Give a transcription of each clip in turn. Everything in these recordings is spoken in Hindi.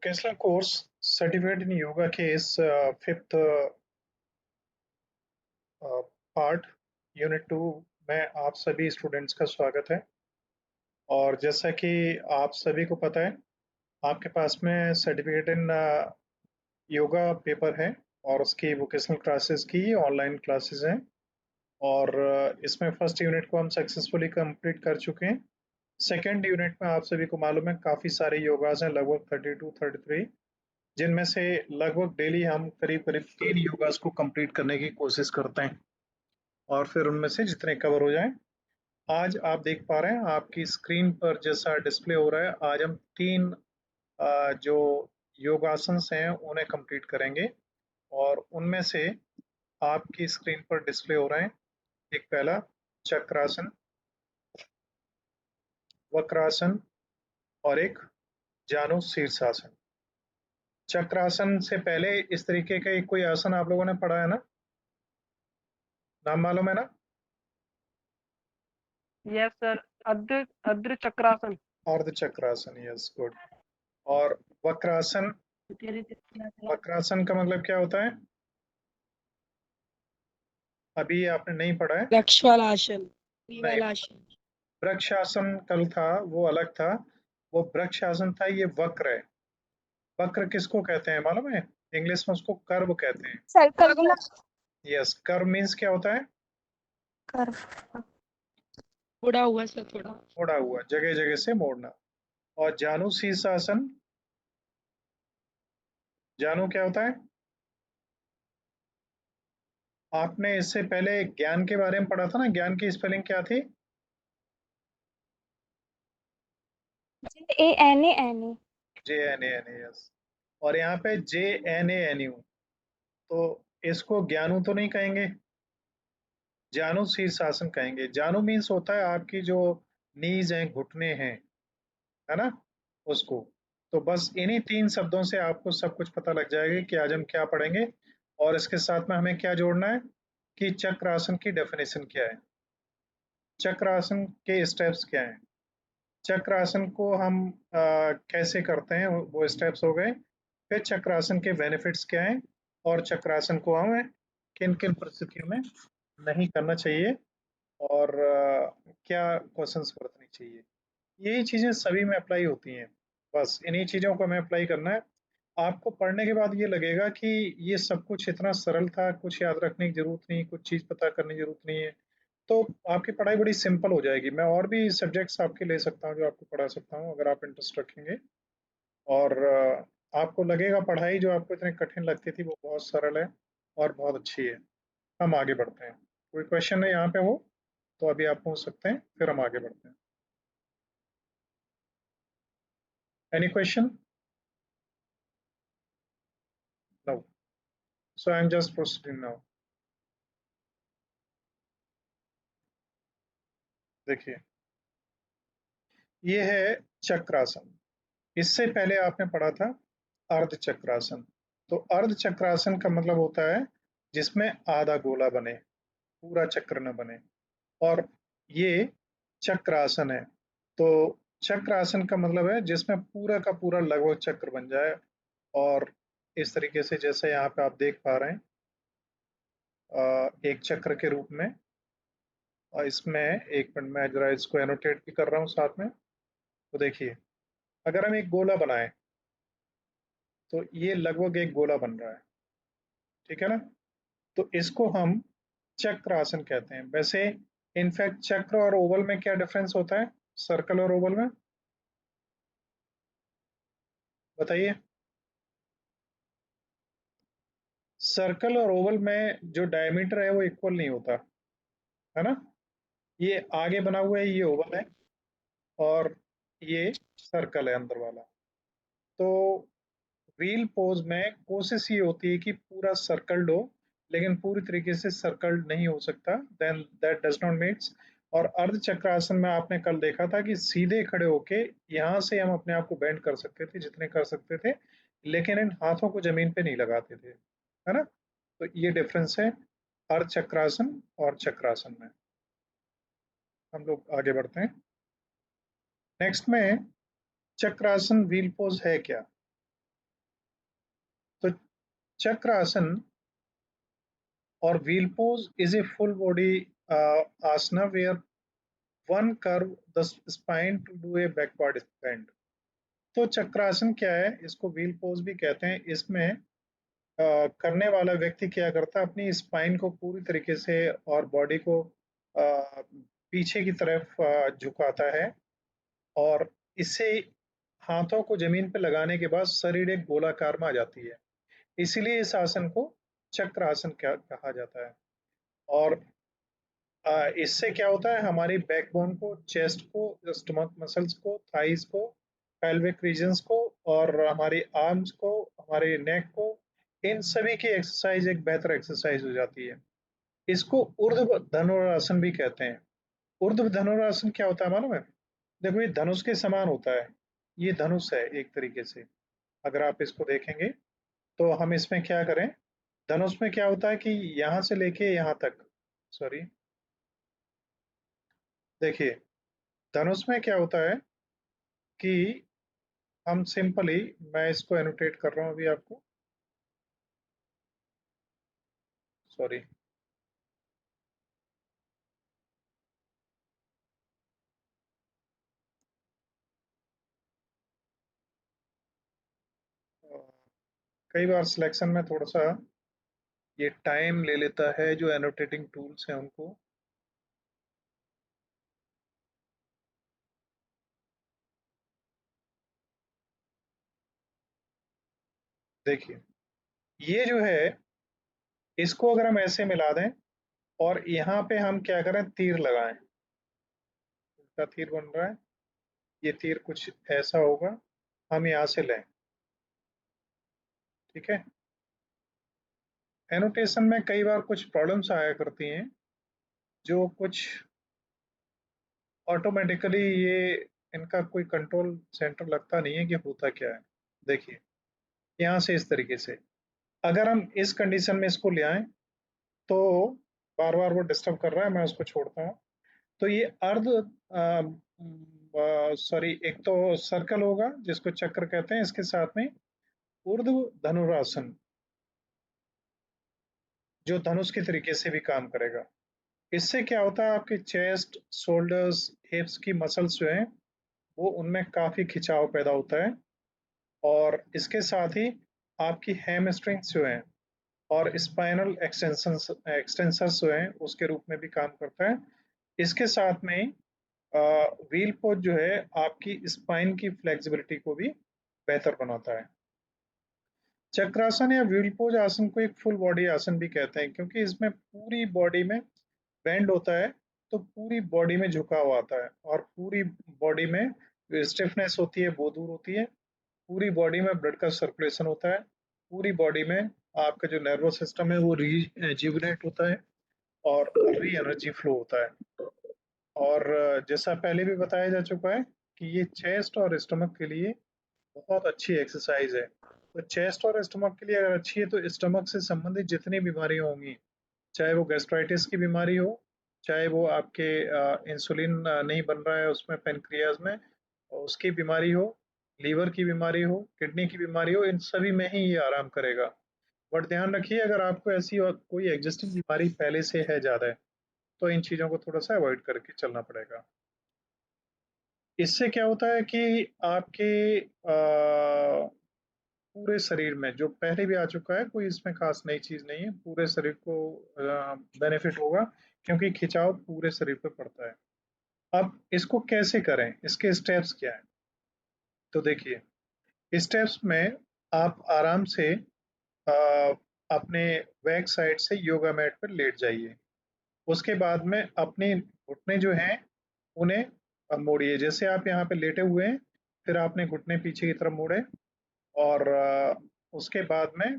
Vocational course certificate in yoga के इस फिफ्थ पार्ट यूनिट 2 में आप सभी स्टूडेंट्स का स्वागत है। और जैसा कि आप सभी को पता है, आपके पास में सर्टिफिकेट इन योगा पेपर है और उसकी वोकेशनल क्लासेस की ऑनलाइन क्लासेस हैं। और इसमें फर्स्ट यूनिट को हम सक्सेसफुली कंप्लीट कर चुके हैं। सेकेंड यूनिट में आप सभी को मालूम है काफ़ी सारे योगास हैं, लगभग 32-33, जिनमें से लगभग डेली हम करीब करीब 3 योगास को कंप्लीट करने की कोशिश करते हैं और फिर उनमें से जितने कवर हो जाएं। आज आप देख पा रहे हैं आपकी स्क्रीन पर जैसा डिस्प्ले हो रहा है, आज हम 3 जो योगासन्स हैं उन्हें कंप्लीट करेंगे और उनमें से आपकी स्क्रीन पर डिस्प्ले हो रहे हैं। एक पहला चक्रासन, वक्रासन और एक जानु शीर्षासन। चक्रासन से पहले इस तरीके का कोई आसन आप लोगों ने पढ़ा है ना? नाम मालूम है ना? Yes sir. अद्र चक्रासन। Ardha Chakrasana, yes, good. और वक्रासन, वक्रासन का मतलब क्या होता है? अभी आपने नहीं पढ़ा है? वृक्ष वाला आसन, नहीं, आसन। वृक्षासन कल था, वो अलग था, वो वृक्षासन था, ये वक्र है। वक्र किसको कहते हैं मालूम है? इंग्लिश में उसको कर्व कहते हैं। सर्कल। यस, कर्व मीन्स क्या होता है? कर्व, मुड़ा हुआ सर, थोड़ा मुड़ा हुआ, जगह जगह से मोड़ना। और जानु शीर्षासन, जानु क्या होता है? आपने इससे पहले ज्ञान के बारे में पढ़ा था ना, ज्ञान की स्पेलिंग क्या थी? JANANE। JNANE, yes. और यहाँ पे JNANU, तो इसको ज्ञानु तो नहीं कहेंगे, जानु शीर्षासन कहेंगे। जानु मीन्स होता है आपकी जो नीज हैं, घुटने हैं, है ना, उसको। तो बस इन्हीं 3 शब्दों से आपको सब कुछ पता लग जाएगा कि आज हम क्या पढ़ेंगे। और इसके साथ में हमें क्या जोड़ना है कि चक्रासन की डेफिनेशन क्या है, चक्रासन के स्टेप्स क्या हैं, चक्रासन को हम कैसे करते हैं, वो स्टेप्स हो गए। फिर चक्रासन के बेनिफिट्स क्या हैं और चक्रासन को हमें किन किन परिस्थितियों में नहीं करना चाहिए और क्या क्वेश्चंस बरतनी चाहिए। यही चीज़ें सभी में अप्लाई होती हैं। बस इन्हीं चीज़ों को हमें अप्लाई करना है। आपको पढ़ने के बाद ये लगेगा कि ये सब कुछ इतना सरल था, कुछ याद रखने की ज़रूरत नहीं, कुछ चीज़ पता करने की ज़रूरत नहीं है। तो आपकी पढ़ाई बड़ी सिंपल हो जाएगी। मैं और भी सब्जेक्ट्स आपके ले सकता हूँ जो आपको पढ़ा सकता हूँ अगर आप इंटरेस्ट रखेंगे। और आपको लगेगा पढ़ाई जो आपको इतनी कठिन लगती थी वो बहुत सरल है और बहुत अच्छी है। हम आगे बढ़ते हैं। कोई क्वेश्चन है यहाँ पे हो तो अभी आप पूछ सकते हैं, फिर हम आगे बढ़ते हैं। Any question? No. So I am just proceeding now. देखिए, ये है चक्रासन। इससे पहले आपने पढ़ा था अर्ध चक्रासन। तो अर्ध चक्रासन का मतलब होता है जिसमें आधा गोला बने, पूरा चक्र न बने, और ये चक्रासन है। तो चक्रासन का मतलब है जिसमें पूरा का पूरा लगभग चक्र बन जाए। और इस तरीके से जैसे यहाँ पे आप देख पा रहे हैं, एक चक्र के रूप में। और इसमें एक मिनट में जरा इसको एनोटेट भी कर रहा हूँ साथ में। तो देखिए, अगर हम एक गोला बनाए तो ये लगभग एक गोला बन रहा है, ठीक है ना? तो इसको हम चक्र आसन कहते हैं। वैसे इनफैक्ट चक्र और ओवल में क्या डिफरेंस होता है, सर्कल और ओवल में बताइए। सर्कल और ओवल में जो डायमीटर है वो इक्वल नहीं होता, है ना? ये आगे बना हुआ है, ये ओवल है और ये सर्कल है अंदर वाला। तो व्हील पोज में कोशिश ये होती है कि पूरा सर्कल्ड हो, लेकिन पूरी तरीके से सर्कल्ड नहीं हो सकता, then that does not means. और अर्ध चक्रासन में आपने कल देखा था कि सीधे खड़े होके यहाँ से हम अपने आप को बेंड कर सकते थे जितने कर सकते थे, लेकिन इन हाथों को जमीन पे नहीं लगाते थे, है ना? तो ये डिफरेंस है अर्ध चक्रासन और चक्रासन में। हम लोग आगे बढ़ते हैं। नेक्स्ट में चक्रासन व्हील पोज है क्या? तो चक्र आसन or wheel pose is a full body asana where one curve the spine to do a backward bend. तो चक्रासन क्या है, इसको व्हील पोज भी कहते हैं। इसमें करने वाला व्यक्ति क्या करता है, अपनी स्पाइन को पूरी तरीके से और बॉडी को पीछे की तरफ झुकाता है और इससे हाथों को जमीन पर लगाने के बाद शरीर एक गोलाकार में आ जाती है, इसीलिए इस आसन को चक्र आसन कहा जाता है। और इससे क्या होता है, हमारी बैकबोन को, चेस्ट को, स्टमक मसल्स को, थाइस को, पेल्विक रीजन्स को और हमारी आर्म्स को, हमारे नेक को, इन सभी की एक्सरसाइज एक बेहतर एक्सरसाइज हो जाती है। इसको ऊर्ध्व धनुरासन भी कहते हैं। ऊर्ध्व धनुरासन क्या होता है मालूम है? देखो ये धनुष के समान होता है, ये धनुष है एक तरीके से। अगर आप इसको देखेंगे तो हम इसमें क्या करें, धनुष में क्या होता है कि यहाँ से लेके यहाँ तक, सॉरी देखिए धनुष में क्या होता है कि हम सिंपली, मैं इसको एनोटेट कर रहा हूँ अभी आपको, सॉरी कई बार सिलेक्शन में थोड़ा सा ये टाइम ले लेता है जो एनोटेटिंग टूल्स हैं उनको। देखिए ये जो है, इसको अगर हम ऐसे मिला दें और यहाँ पे हम क्या करें, तीर लगाएं, इसका तीर बन रहा है, ये तीर कुछ ऐसा होगा, हम यहाँ से लें, ठीक है। एनोटेशन में कई बार कुछ प्रॉब्लम्स आया करती हैं जो कुछ ऑटोमेटिकली ये इनका कोई कंट्रोल सेंटर लगता नहीं है कि होता क्या है। देखिए यहाँ से इस तरीके से अगर हम इस कंडीशन में इसको ले आए तो बार बार वो डिस्टर्ब कर रहा है, मैं उसको छोड़ता हूँ। तो ये अर्ध सॉरी एक तो सर्कल होगा जिसको चक्र कहते हैं, इसके साथ में ऊर्ध्व धनुरासन जो धनुष के तरीके से भी काम करेगा। इससे क्या होता है, आपके चेस्ट, शोल्डर्स, हिप्स की मसल्स जो हैं वो उनमें काफी खिंचाव पैदा होता है और इसके साथ ही आपकी हैमस्ट्रिंग्स जो हैं और स्पाइनल एक्सटेंसर्स जो हैं उसके रूप में भी काम करता है। इसके साथ में व्हील पोज जो है आपकी स्पाइन की फ्लेक्सिबिलिटी को भी बेहतर बनाता है। चक्रासन या व्हील पोज आसन को एक फुल बॉडी आसन भी कहते हैं क्योंकि इसमें पूरी बॉडी में बेंड होता है, तो पूरी बॉडी में झुकाव आता है और पूरी बॉडी में जो स्टिफनेस होती है वो दूर होती है, पूरी बॉडी में ब्लड का सर्कुलेशन होता है, पूरी बॉडी में आपका जो नर्वस सिस्टम है वो रिजुविनेट होता है और री एनर्जी फ्लो होता है। और जैसा पहले भी बताया जा चुका है कि ये चेस्ट और स्टमक के लिए बहुत अच्छी एक्सरसाइज है। तो चेस्ट और स्टमक के लिए अगर अच्छी है तो स्टमक से संबंधित जितनी बीमारियां होंगी, चाहे वो गैस्ट्राइटिस की बीमारी हो, चाहे वो आपके इंसुलिन नहीं बन रहा है उसमें पेनक्रियाज में और उसकी बीमारी हो, लीवर की बीमारी हो, किडनी की बीमारी हो, इन सभी में ही ये आराम करेगा। बट ध्यान रखिए अगर आपको ऐसी और कोई एग्जिस्टिंग बीमारी पहले से है ज़्यादा है तो इन चीज़ों को थोड़ा सा अवॉइड करके चलना पड़ेगा। इससे क्या होता है कि आपके पूरे शरीर में, जो पहले भी आ चुका है, कोई इसमें खास नई चीज़ नहीं है, पूरे शरीर को बेनिफिट होगा क्योंकि खिंचाव पूरे शरीर पे पड़ता है। अब इसको कैसे करें, इसके स्टेप्स क्या हैं? तो देखिए स्टेप्स में आप आराम से अपने बैक साइड से योगा मैट पर लेट जाइए। उसके बाद में अपने घुटने जो हैं उन्हें मोड़िए, जैसे आप यहाँ पे लेटे हुए हैं फिर आपने घुटने पीछे की तरफ मोड़े और उसके बाद में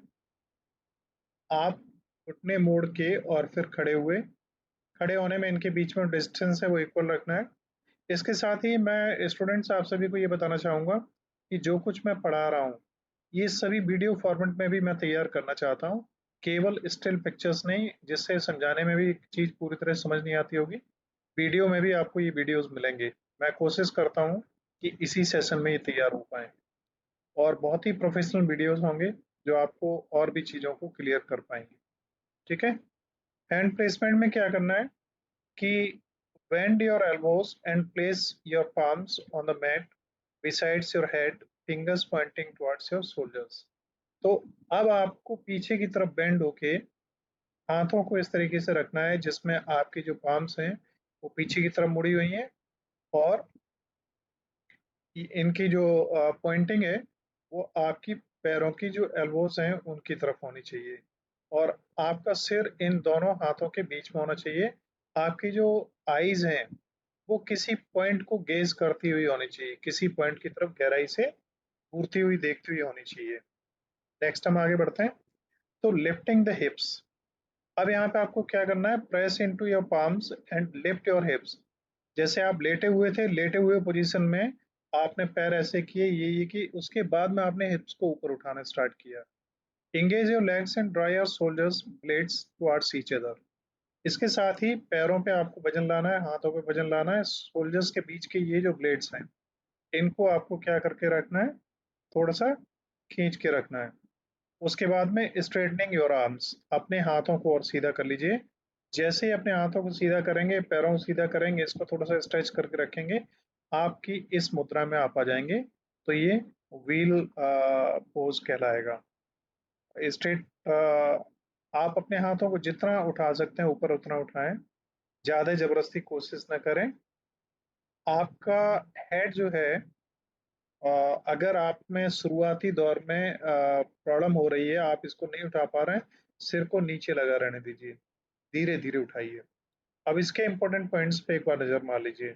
आप घुटने मोड़ के और फिर खड़े हुए। खड़े होने में इनके बीच में डिस्टेंस है वो इक्वल रखना है। इसके साथ ही मैं स्टूडेंट्स आप सभी को ये बताना चाहूँगा कि जो कुछ मैं पढ़ा रहा हूँ ये सभी वीडियो फॉर्मेट में भी मैं तैयार करना चाहता हूँ, केवल स्टिल पिक्चर्स नहीं, जिससे समझाने में भी चीज़ पूरी तरह समझ नहीं आती होगी। वीडियो में भी आपको ये वीडियोस मिलेंगे। मैं कोशिश करता हूँ कि इसी सेशन में ये तैयार हो पाए और बहुत ही प्रोफेशनल वीडियोस होंगे जो आपको और भी चीज़ों को क्लियर कर पाएंगे। ठीक है। हैंड प्लेसमेंट में क्या करना है कि bend your elbows and place your palms on the mat besides your head, fingers pointing towards your shoulders। तो अब आपको पीछे की तरफ बेंड होके हाथों को इस तरीके से रखना है जिसमें आपकी जो पाम्स हैं वो पीछे की तरफ मुड़ी हुई हैं और इनकी जो पॉइंटिंग है वो आपकी पैरों की जो एल्बोज हैं उनकी तरफ होनी चाहिए और आपका सिर इन दोनों हाथों के बीच में होना चाहिए। आपकी जो आईज हैं वो किसी पॉइंट को गेज करती हुई होनी चाहिए, किसी पॉइंट की तरफ गहराई से घूरती हुई देखती हुई होनी चाहिए। नेक्स्ट हम आगे बढ़ते हैं। तो लिफ्टिंग द हिप्स। अब यहाँ पे आपको क्या करना है, press into your palms and lift your hips. जैसे आप लेटे हुए थे, लेटे हुए पोजीशन में आपने पैर ऐसे किए, ये कि उसके बाद में आपने हिप्स को ऊपर उठाना स्टार्ट किया। Engage your legs and draw your shoulders blades towards each other. इसके साथ ही पैरों पे आपको वजन लाना है, हाथों पे वजन लाना है। शोल्डर्स के बीच के ये जो ब्लेड्स हैं इनको आपको क्या करके रखना है, थोड़ा सा खींच के रखना है। उसके बाद में स्ट्रेटनिंग योर आर्म्स, अपने हाथों को और सीधा कर लीजिए। जैसे ही अपने हाथों को सीधा करेंगे, पैरों को सीधा करेंगे, इसको थोड़ा सा स्ट्रेच करके रखेंगे, आपकी इस मुद्रा में आप आ जाएंगे। तो ये व्हील पोज कहलाएगा। स्ट्रेट आप अपने हाथों को जितना उठा सकते हैं ऊपर उतना उठाएं, ज़्यादा जबरदस्ती कोशिश न करें। आपका हेड जो है, अगर आप में शुरुआती दौर में प्रॉब्लम हो रही है, आप इसको नहीं उठा पा रहे हैं, सिर को नीचे लगा रहने दीजिए, धीरे धीरे उठाइए। अब इसके इंपॉर्टेंट पॉइंट्स पे एक बार नजर मार लीजिए।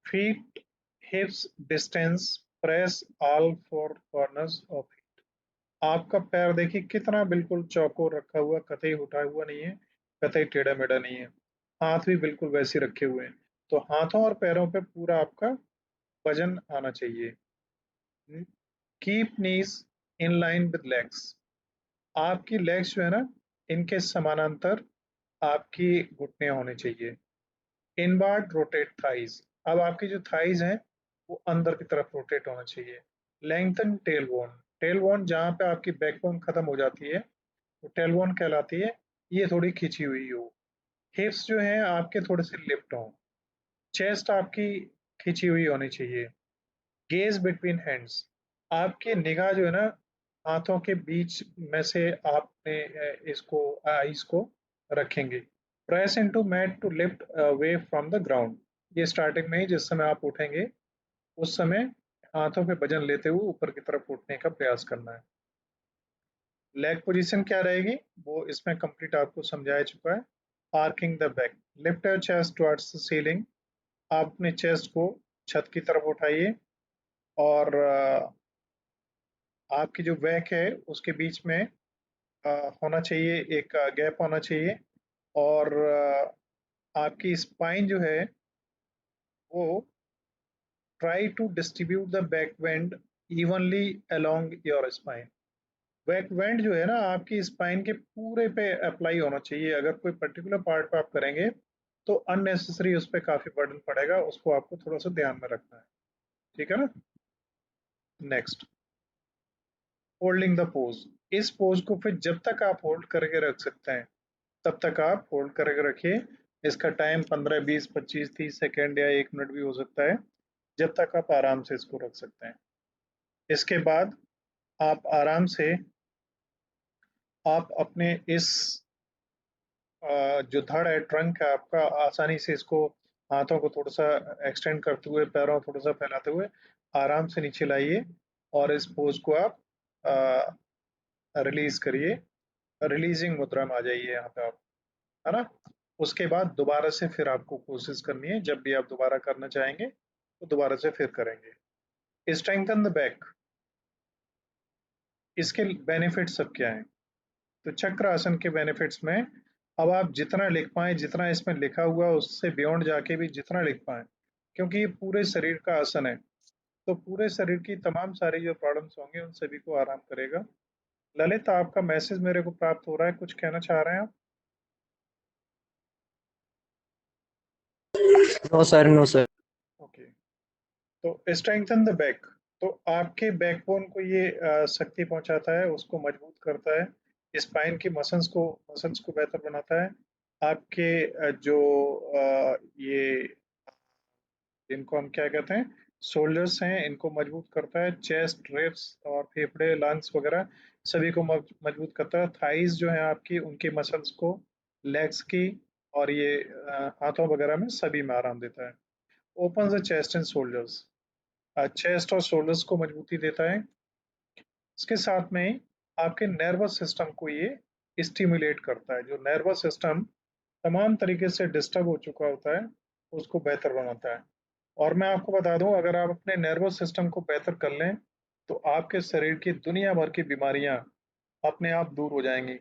Feet हिप्स distance, press all four corners of feet. आपका पैर देखिए कितना बिल्कुल चौकोर रखा हुआ, कतई उठा हुआ नहीं है, कतई टेढ़ा मेढ़ा नहीं है। हाथ भी बिल्कुल वैसे रखे हुए हैं। तो हाथों और पैरों पे पूरा आपका वजन आना चाहिए। Keep knees in line with legs. आपकी लेग्स जो है ना, इनके समानांतर आपकी घुटने होने चाहिए। Inward rotate thighs. अब आपकी जो थाइज हैं वो अंदर की तरफ रोटेट होना चाहिए। Lengthen tail bone. Tail bone जहाँ पे आपकी बैकबोन खत्म हो जाती है वो टेल बोन कहलाती है, ये थोड़ी खिंची हुई हो। हिप्स जो है आपके थोड़े से लिफ्ट हों। चेस्ट आपकी खिंची हुई होनी चाहिए। Gauge between hands. आपकी निगाह जो है ना, हाथों के बीच में से आपने इसको आईज को रखेंगे। Press into mat to lift away from the ground. ये स्टार्टिंग में ही जिस समय आप उठेंगे उस समय हाथों पे वजन लेते हुए ऊपर की तरफ उठने का प्रयास करना है। लेग पोजीशन क्या रहेगी वो इसमें कंप्लीट आपको समझाया चुका है। Arching the back, lift your chest towards the ceiling. आप अपने चेस्ट को छत की तरफ उठाइए और आपकी जो बैक है उसके बीच में होना चाहिए, एक गैप होना चाहिए। और आपकी स्पाइन जो है वो try to distribute the back bend evenly along your spine. Back bend जो है ना आपकी स्पाइन के पूरे पे अप्लाई होना चाहिए। अगर कोई पर्टिकुलर पार्ट पे आप करेंगे तो अननेसेसरी उस पर काफी बर्डन पड़ेगा, उसको आपको थोड़ा सा ध्यान में रखना है। ठीक है ना। Next, holding the pose. इस पोज को फिर जब तक आप होल्ड करके रख सकते हैं तब तक आप होल्ड करके रखिए। इसका टाइम 15, 20, 25, 30 सेकेंड या 1 मिनट भी हो सकता है, जब तक आप आराम से इसको रख सकते हैं। इसके बाद आप आराम से आप अपने इस जो धड़ है, ट्रंक है आपका, आसानी से इसको हाथों को थोड़ा सा एक्सटेंड करते हुए, पैरों को थोड़ा सा फैलाते हुए आराम से नीचे लाइए और इस पोज को आप रिलीज करिए। रिलीजिंग मुद्रा में आ जाइए यहाँ पे आप, है ना। उसके बाद दोबारा से फिर आपको कोशिश करनी है, जब भी आप दोबारा करना चाहेंगे तो दोबारा से फिर करेंगे। Strengthen the back. इसके बेनिफिट्स सब क्या हैं? तो चक्र आसन के बेनिफिट्स में अब आप जितना लिख पाए, जितना इसमें लिखा हुआ उससे बियॉन्ड जाके भी जितना लिख पाए, क्योंकि ये पूरे शरीर का आसन है तो पूरे शरीर की तमाम सारी जो प्रॉब्लम्स होंगे उन सभी को आराम करेगा। ललित, आपका मैसेज मेरे को प्राप्त हो रहा है, कुछ कहना चाह रहे हैं आप? No sir, no sir. Okay. तो स्ट्रेंथन द बैक। तो आपके बैकबोन को ये शक्ति पहुंचाता है, उसको मजबूत करता है, स्पाइन की मसल्स को बेहतर बनाता है। आपके जो ये इनको हम क्या कहते हैं, शोल्डर्स हैं, इनको मजबूत करता है। चेस्ट, रिब्स और फेफड़े, लंग्स वगैरह सभी को मजबूत करता है। थाइज जो है आपकी, उनकी मसल्स को, लेग्स की और ये हाथों वगैरह में सभी में आराम देता है। Open the chest and shoulders, chest और शोल्डर्स को मजबूती देता है। इसके साथ में ही आपके नर्वस सिस्टम को ये स्टिमुलेट करता है। जो नर्वस सिस्टम तमाम तरीके से डिस्टर्ब हो चुका होता है, उसको बेहतर बनाता है। और मैं आपको बता दूं, अगर आप अपने नर्वस सिस्टम को बेहतर कर लें तो आपके शरीर की दुनिया भर की बीमारियां अपने आप दूर हो जाएंगी।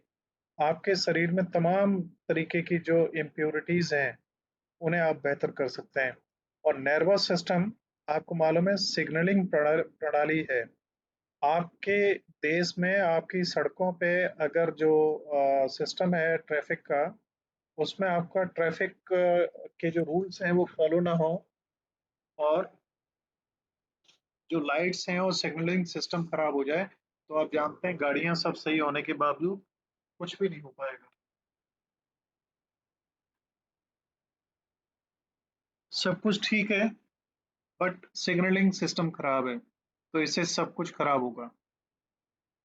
आपके शरीर में तमाम तरीके की जो इम्प्योरिटीज हैं, उन्हें आप बेहतर कर सकते हैं। और नर्वस सिस्टम, आपको मालूम है, सिग्नलिंग प्रणाली है। आपके देश में आपकी सड़कों पे अगर जो सिस्टम है ट्रैफिक का, उसमें आपका ट्रैफिक के जो रूल्स हैं वो फॉलो ना हो, और जो लाइट्स हैं और सिग्नलिंग सिस्टम खराब हो जाए, तो आप जानते हैं गाड़ियां सब सही होने के बावजूद कुछ भी नहीं हो पाएगा। सब कुछ ठीक है, बट सिग्नलिंग सिस्टम खराब है, तो इससे सब कुछ खराब होगा।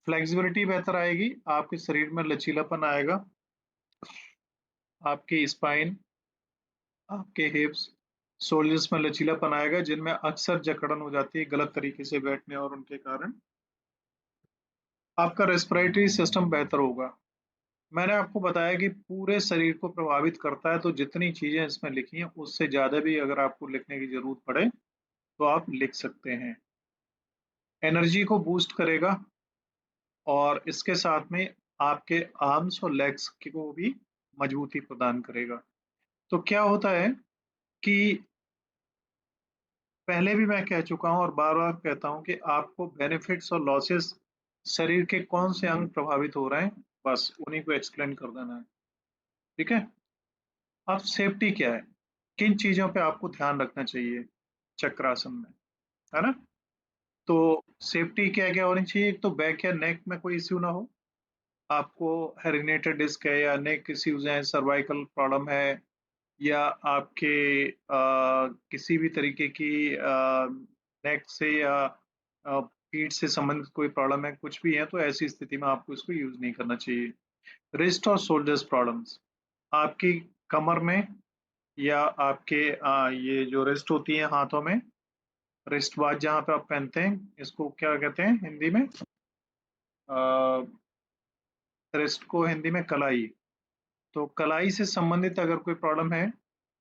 फ्लेक्सिबिलिटी बेहतर आएगी, आपके शरीर में लचीलापन आएगा, आपकी स्पाइन, आपके हिप्स, शोल्डर्स में लचीलापन आएगा, जिनमें अक्सर जकड़न हो जाती है गलत तरीके से बैठने और उनके कारण। आपका रेस्पिरेटरी सिस्टम बेहतर होगा। मैंने आपको बताया कि पूरे शरीर को प्रभावित करता है, तो जितनी चीजें इसमें लिखी हैं उससे ज्यादा भी अगर आपको लिखने की जरूरत पड़े तो आप लिख सकते हैं। एनर्जी को बूस्ट करेगा, और इसके साथ में आपके आर्म्स और लेग्स को भी मजबूती प्रदान करेगा। तो क्या होता है कि पहले भी मैं कह चुका हूं और बार बार कहता हूं कि आपको बेनिफिट्स और लॉसेस, शरीर के कौन से अंग प्रभावित हो रहे हैं, बस उन्हीं को एक्सप्लेन कर देना है। ठीक है। अब सेफ्टी क्या है, किन चीजों पे आपको ध्यान रखना चाहिए चक्रासन में, है ना। तो सेफ्टी क्या क्या होनी चाहिए, एक तो बैक या नेक में कोई इश्यू ना हो, आपको हेरिनेटेड डिस्क है या नेक इश्यूज हैं, सर्वाइकल प्रॉब्लम है, या आपके किसी भी तरीके की नेक से या पीठ से संबंधित कोई प्रॉब्लम है, कुछ भी है, तो ऐसी स्थिति में आपको इसको यूज नहीं करना चाहिए। रिस्ट और शोल्डर्स प्रॉब्लम्स, आपकी कमर में या आपके ये जो रिस्ट होती है हाथों में, रिस्ट वॉच जहाँ पे आप पहनते हैं, इसको क्या कहते हैं हिंदी में, रिस्ट को हिंदी में कलाई। तो कलाई से संबंधित अगर कोई प्रॉब्लम है,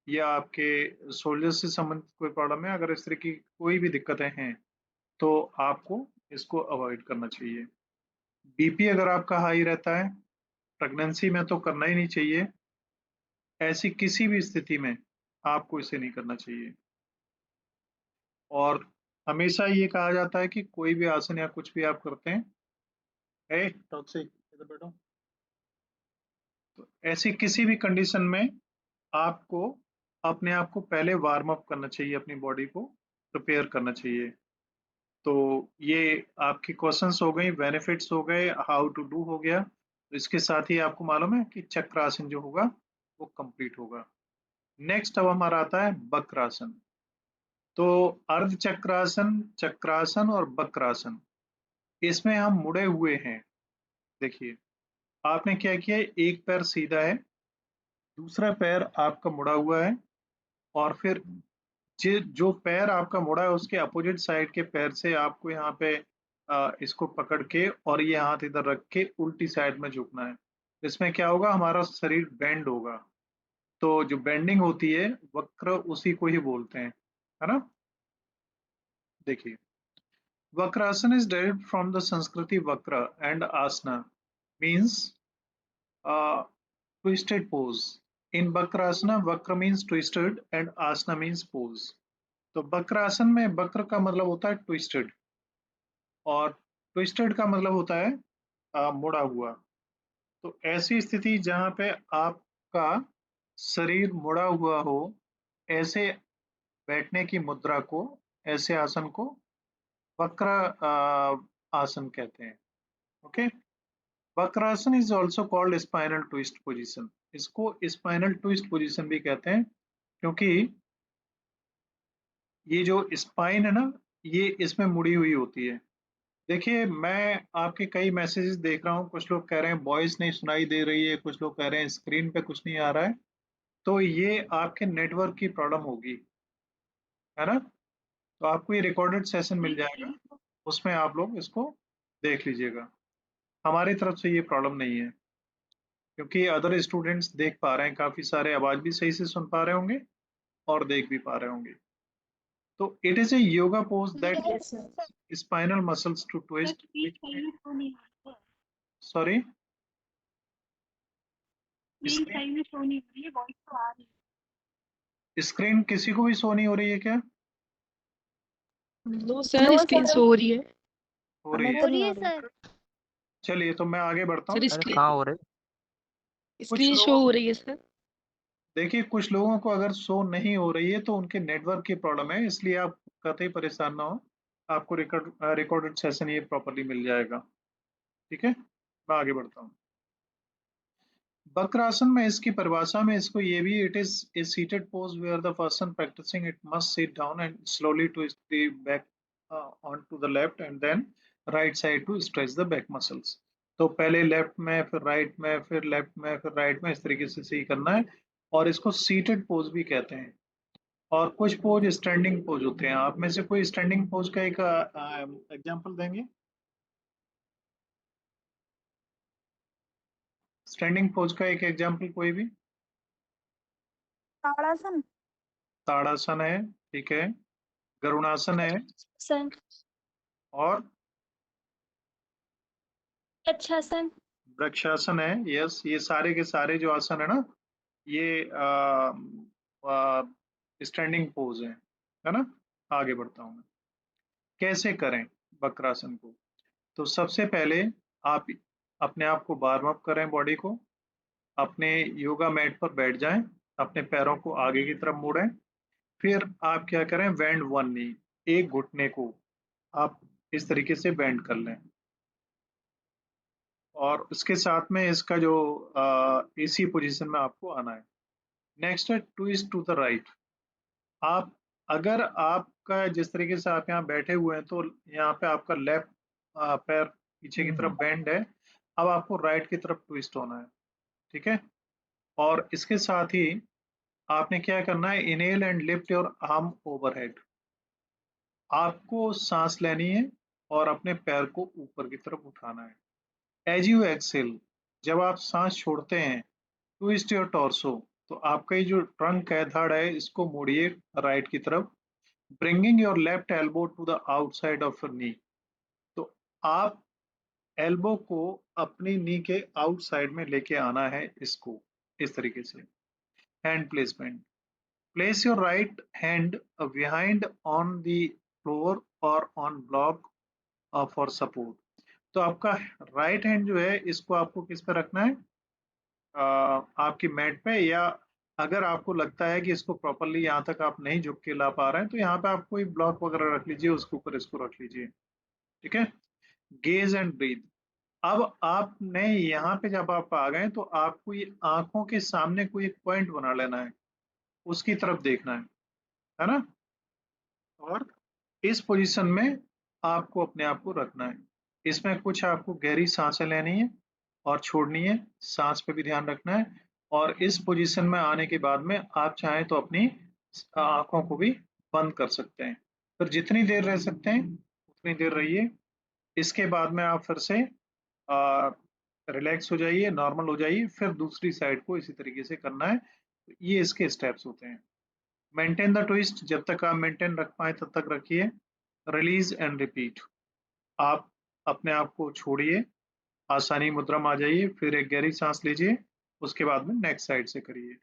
या आपके शोल्डर से संबंधित कोई प्रॉब्लम है, अगर इस तरह की कोई भी दिक्कतें हैं, तो आपको इसको अवॉइड करना चाहिए। बीपी अगर आपका हाई रहता है, प्रेगनेंसी में तो करना ही नहीं चाहिए, ऐसी किसी भी स्थिति में आपको इसे नहीं करना चाहिए। और हमेशा ये कहा जाता है कि कोई भी आसन या कुछ भी आप करते हैं, टॉक्सिक, इधर बैठो, तो ऐसी किसी भी कंडीशन में आपको अपने आप को पहले वार्म अप करना चाहिए, अपनी बॉडी को प्रिपेयर करना चाहिए। तो ये आपके क्वेश्चंस हो गए, बेनिफिट्स हो गए, हाउ टू डू हो गया। तो इसके साथ ही आपको मालूम है कि चक्रासन जो होगा वो कंप्लीट होगा। नेक्स्ट अब हमारा आता है वक्रासन। तो अर्ध चक्रासन, चक्रासन और वक्रासन, इसमें हम मुड़े हुए हैं। देखिए, आपने क्या किया, एक पैर सीधा है, दूसरा पैर आपका मुड़ा हुआ है, और फिर जो पैर आपका मुड़ा है उसके अपोजिट साइड के पैर से आपको यहाँ पे इसको पकड़ के और ये हाथ इधर रख के उल्टी साइड में झुकना है। इसमें क्या होगा, हमारा शरीर बेंड होगा। तो जो बेंडिंग होती है, वक्र, उसी को ही बोलते हैं, है ना। देखिए, Vakrasana is derived from the Sanskrit vakra and asana, means twisted pose. In Bakrasana, Vakra means twisted and Asana means pose. तो वक्रासन में वक्र का मतलब होता है ट्विस्टेड, और ट्विस्टेड का मतलब होता है मुड़ा हुआ। तो ऐसी स्थिति जहां पे आपका शरीर मुड़ा हुआ हो, ऐसे बैठने की मुद्रा को, ऐसे आसन को वक्र आसन कहते हैं। Okay, Vakrasana is also called spinal twist position. इसको स्पाइनल ट्विस्ट पोजीशन भी कहते हैं क्योंकि ये जो स्पाइन है ना, ये इसमें मुड़ी हुई होती है। देखिए, मैं आपके कई मैसेजेस देख रहा हूँ, कुछ लोग कह रहे हैं वॉइस नहीं सुनाई दे रही है, कुछ लोग कह रहे हैं स्क्रीन पे कुछ नहीं आ रहा है। तो ये आपके नेटवर्क की प्रॉब्लम होगी, है ना। तो आपको ये रिकॉर्डेड सेशन मिल जाएगा, उसमें आप लोग इसको देख लीजिएगा। हमारी तरफ से ये प्रॉब्लम नहीं है क्योंकि अदर स्टूडेंट्स देख पा रहे हैं, काफी सारे आवाज भी सही से सुन पा रहे होंगे और देख भी पा रहे होंगे। तो it is a yoga pose that Yes, sir. Spinal muscles to twist. Sorry, screen किसी को भी शो नहीं हो रही है क्या? नो सर, स्क्रीन शो हो रही है। हो रही हमें है। तो नहीं आ रही। सर। चलिए, तो मैं आगे बढ़ता हूँ। सर अरे स्क्रीन कहाँ हो रहे? कुछ स्क्रीन शो लोगों हो रही है सर। देखिए, कुछ लोगों को अगर शो नहीं हो रही है तो उनके नेटवर्क की प्रॉब्लम है, इसलिए आप कतई परेशान ना हो। आपको रिकॉर्डेड सेशन ये प्रॉपरली मिल जाएगा। ठीक है, मैं आगे बढ़ता हूँ। वक्रासन में इसकी परिभाषा में इसको ये भी, it is a seated pose where the person practicing it must sit down and slowly twist the back on to the left and then right side to stretch the back muscles. तो पहले लेफ्ट में, फिर राइट में, फिर लेफ्ट में, फिर राइट में, इस तरीके से सही करना है। और इसको सीटेड पोज भी कहते हैं। और कुछ पोज स्टैंडिंग पोज होते हैं। आप में से कोई स्टैंडिंग पोज का एक एग्जांपल देंगे? स्टैंडिंग पोज का एक एग्जांपल कोई भी? ताड़ासन। ताड़ासन है, ठीक है। गरुणासन है, सन। और अच्छासन। वृक्षासन है। यस, ये सारे के सारे जो आसन है ना, ये स्टैंडिंग पोज है ना। आगे बढ़ता हूँ मैं। कैसे करें वक्रासन को? तो सबसे पहले आप अपने आप को वार्म अप करें, बॉडी को। अपने योगा मैट पर बैठ जाएं, अपने पैरों को आगे की तरफ मोड़ें। फिर आप क्या करें, बेंड वन नी, एक घुटने को आप इस तरीके से बेंड कर लें। और उसके साथ में इसका जो एसी पोजीशन में आपको आना है। नेक्स्ट है ट्विस्ट टू द राइट। आप, अगर आपका जिस तरीके से आप यहाँ बैठे हुए हैं तो यहाँ पे आपका लेफ्ट पैर पीछे की तरफ बेंड है। अब आपको राइट की तरफ ट्विस्ट होना है, ठीक है। और इसके साथ ही आपने क्या करना है, inhale and lift your arm overhead. आपको सांस लेनी है और अपने पैर को ऊपर की तरफ उठाना है। एज यू एक्सेल, जब आप सांस छोड़ते हैं, ट्विस्ट योर टॉर्सो। तो आपका ये जो ट्रंक है, धड़ है, इसको मोड़िए राइट की तरफ। Bringing your left elbow to the outside of your knee. तो आप एल्बो को अपनी नी के आउटसाइड में लेके आना है, इसको इस तरीके से। Hand placement, place your right hand behind on the floor और ऑन ब्लॉक फॉर सपोर्ट। तो आपका राइट हैंड जो है, इसको आपको किस पे रखना है, आपकी मैट पे, या अगर आपको लगता है कि इसको प्रॉपरली यहाँ तक आप नहीं झुक के ला पा रहे हैं तो यहाँ पे आप कोई ब्लॉक वगैरह रख लीजिए, उसके ऊपर इसको रख लीजिए, ठीक है। Gaze and breathe. अब आपने यहाँ पे जब आप आ गए तो आपको ये आंखों के सामने कोई एक पॉइंट बना लेना है, उसकी तरफ देखना है ना। और इस पोजीशन में आपको अपने आप को रखना है। इसमें कुछ आपको गहरी सांसें लेनी है और छोड़नी है, सांस पे भी ध्यान रखना है। और इस पोजीशन में आने के बाद में आप चाहें तो अपनी आंखों को भी बंद कर सकते हैं। फिर जितनी देर रह सकते हैं उतनी देर रहिए। इसके बाद में आप फिर से रिलैक्स हो जाइए, नॉर्मल हो जाइए, फिर दूसरी साइड को इसी तरीके से करना है। ये इसके स्टेप्स होते हैं। मेंटेन द ट्विस्ट, जब तक आप मेंटेन रख पाए तब तक रखिए। रिलीज एंड रिपीट, आप अपने आप को छोड़िए, आसानी मुद्रा में आ जाइए, फिर एक गहरी सांस लीजिए, उसके बाद में नेक्स्ट साइड से करिए।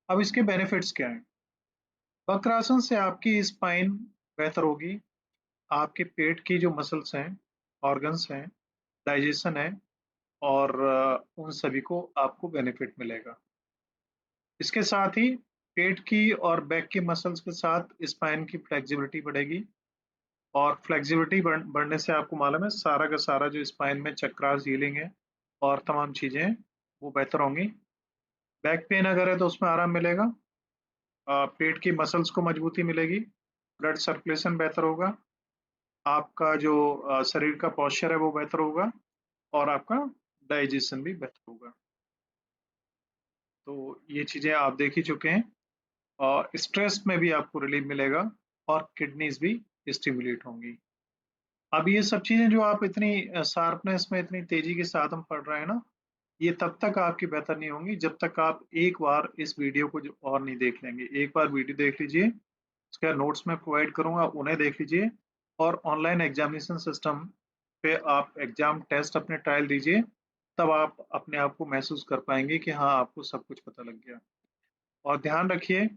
अब इसके बेनिफिट्स क्या हैं? वक्रासन से आपकी स्पाइन बेहतर होगी, आपके पेट की जो मसल्स हैं, ऑर्गन्स हैं, डाइजेशन है, और उन सभी को आपको बेनिफिट मिलेगा। इसके साथ ही पेट की और बैक की मसल्स के साथ स्पाइन की फ्लेक्सिबिलिटी बढ़ेगी, और फ्लेक्सिबिलिटी बढ़ने से आपको मालूम है सारा का सारा जो स्पाइन में चक्रास, हीलिंग है और तमाम चीजें हैं वो बेहतर होंगी। बैक पेन अगर है तो उसमें आराम मिलेगा, पेट की मसल्स को मजबूती मिलेगी, ब्लड सर्कुलेशन बेहतर होगा, आपका जो शरीर का पोस्चर है वो बेहतर होगा, और आपका डाइजेशन भी बेहतर होगा। तो ये चीजें आप देख ही चुके हैं, और स्ट्रेस में भी आपको रिलीफ मिलेगा, और किडनीज भी स्टिमुलेट होंगी। अब ये सब चीजें जो आप इतनी शार्पनेस में, इतनी तेजी के साथ हम पढ़ रहे हैं ना, ये तब तक आपकी बेहतर नहीं होंगी जब तक आप एक बार इस वीडियो को और नहीं देख लेंगे। एक बार वीडियो देख लीजिए, उसके नोट्स में प्रोवाइड करूंगा, उन्हें देख लीजिए, और ऑनलाइन एग्जामिनेशन सिस्टम पे आप एग्जाम टेस्ट अपने ट्रायल दीजिए, तब आप अपने आप को महसूस कर पाएंगे कि हाँ, आपको सब कुछ पता लग गया। और ध्यान रखिए,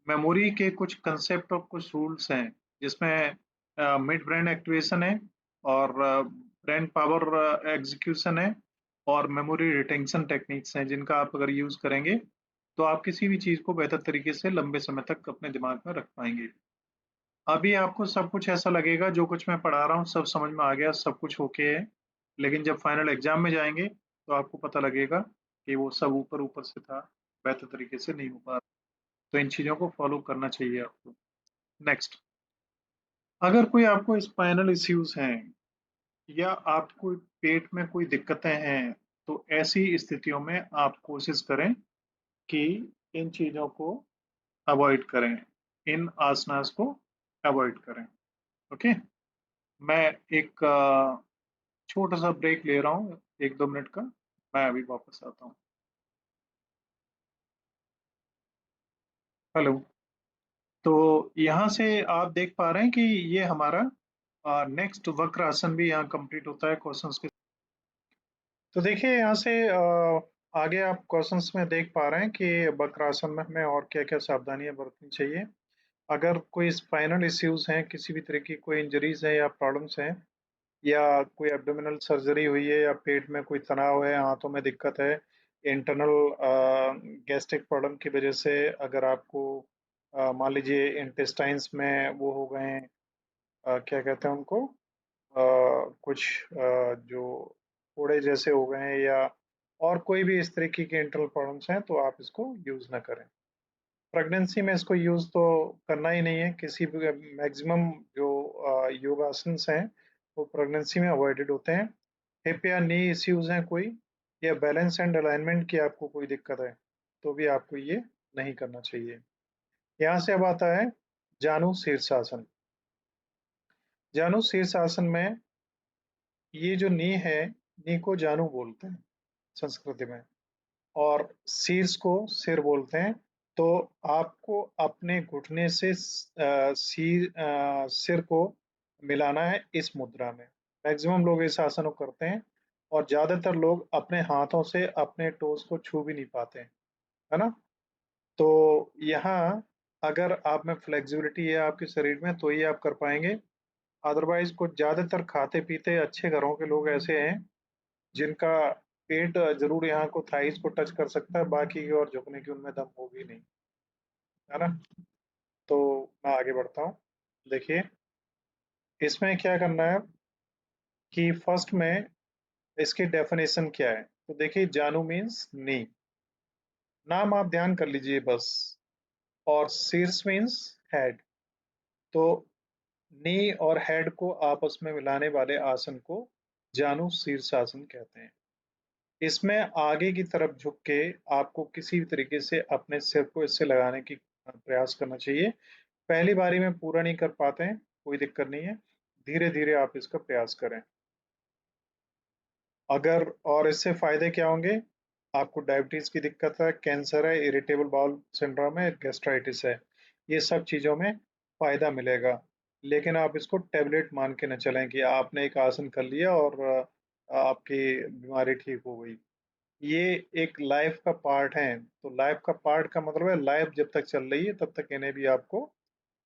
मेमोरी के कुछ कंसेप्ट और कुछ रूल्स हैं, जिसमें मिड ब्रेन एक्टिवेशन है, और ब्रेन पावर एग्जीक्यूशन है, और मेमोरी रिटेंशन टेक्निक्स हैं, जिनका आप अगर यूज करेंगे तो आप किसी भी चीज को बेहतर तरीके से लंबे समय तक अपने दिमाग में रख पाएंगे। अभी आपको सब कुछ ऐसा लगेगा जो कुछ मैं पढ़ा रहा हूँ सब समझ में आ गया, सब कुछ ओके है, लेकिन जब फाइनल एग्जाम में जाएंगे तो आपको पता लगेगा कि वो सब ऊपर ऊपर से था, बेहतर तरीके से नहीं हो पा। तो इन चीजों को फॉलो करना चाहिए आपको। नेक्स्ट, अगर कोई आपको स्पाइनल इश्यूज हैं, या आपको पेट में कोई दिक्कतें हैं, तो ऐसी स्थितियों में आप कोशिश करें कि इन चीजों को अवॉइड करें, इन आसनास को अवॉइड करें। ओके, मैं एक छोटा सा ब्रेक ले रहा हूँ, 1-2 मिनट का। मैं अभी वापस आता हूँ। हेलो। तो यहाँ से आप देख पा रहे हैं कि ये हमारा नेक्स्ट वक्र आसन भी यहाँ कंप्लीट होता है क्वेश्चंस के। तो देखिए यहाँ से आगे आप क्वेश्चंस में देख पा रहे हैं कि वक्र आसन में हमें और क्या क्या सावधानियां बरतनी चाहिए। अगर कोई स्पाइनल इश्यूज हैं, किसी भी तरह की कोई इंजरीज है या प्रॉब्लम्स हैं, या कोई एब्डोमिनल सर्जरी हुई है, या पेट में कोई तनाव है, हाथों में दिक्कत है, इंटरनल गैस्ट्रिक प्रॉब्लम की वजह से अगर आपको मान लीजिए इंटेस्टाइन्स में वो हो गए हैं, क्या कहते हैं उनको, कुछ जो फोड़े जैसे हो गए हैं, या और कोई भी इस तरीके के इंटरनल प्रॉब्लम्स हैं, तो आप इसको यूज ना करें। प्रेगनेंसी में इसको यूज तो करना ही नहीं है, किसी भी मैक्सिमम जो योगासन्स हैं वो प्रेगनेंसी में अवॉइडेड होते हैं। हिप या नी इश्यूज हैं कोई, या बैलेंस एंड अलाइनमेंट की आपको कोई दिक्कत है, तो भी आपको ये नहीं करना चाहिए। यहाँ से अब आता है जानु शीर्षासन। जानु शीर्षासन में ये जो नी है, नी को जानु बोलते हैं संस्कृति में, और शीर्ष को सिर बोलते हैं। तो आपको अपने घुटने से सिर को मिलाना है इस मुद्रा में। मैक्सिमम लोग इस आसन को करते हैं, और ज्यादातर लोग अपने हाथों से अपने टोस को छू भी नहीं पाते हैं, है ना। तो यहाँ अगर आप में फ्लेक्सिबिलिटी है आपके शरीर में, तो ही आप कर पाएंगे। अदरवाइज कुछ ज्यादातर खाते पीते अच्छे घरों के लोग ऐसे हैं जिनका पेट जरूर यहाँ को थाइस को टच कर सकता है, बाकी की ओर झुकने की उनमें दम होगी नहीं, है ना। तो मैं आगे बढ़ता हूँ। देखिए इसमें क्या करना है कि फर्स्ट में इसकी डेफिनेशन क्या है। तो देखिए जानू मीन्स नी, नाम आप ध्यान कर लीजिए बस, और शीर्ष मीन्स हेड। तो नी और हेड को आपस में मिलाने वाले आसन को जानु शीर्षासन कहते हैं। इसमें आगे की तरफ झुक के आपको किसी भी तरीके से अपने सिर को इससे लगाने की प्रयास करना चाहिए। पहली बारी में पूरा नहीं कर पाते हैं, कोई दिक्कत नहीं है, धीरे धीरे आप इसका प्रयास करें। अगर और इससे फायदे क्या होंगे, आपको डायबिटीज की दिक्कत है, कैंसर है, इरिटेबल बाउल सिंड्रोम है, गैस्ट्राइटिस है, ये सब चीजों में फायदा मिलेगा। लेकिन आप इसको टेबलेट मान के न चलें कि आपने एक आसन कर लिया और आपकी बीमारी ठीक हो गई। ये एक लाइफ का पार्ट है। तो लाइफ का पार्ट का मतलब है लाइफ जब तक चल रही है तब तक इन्हें भी आपको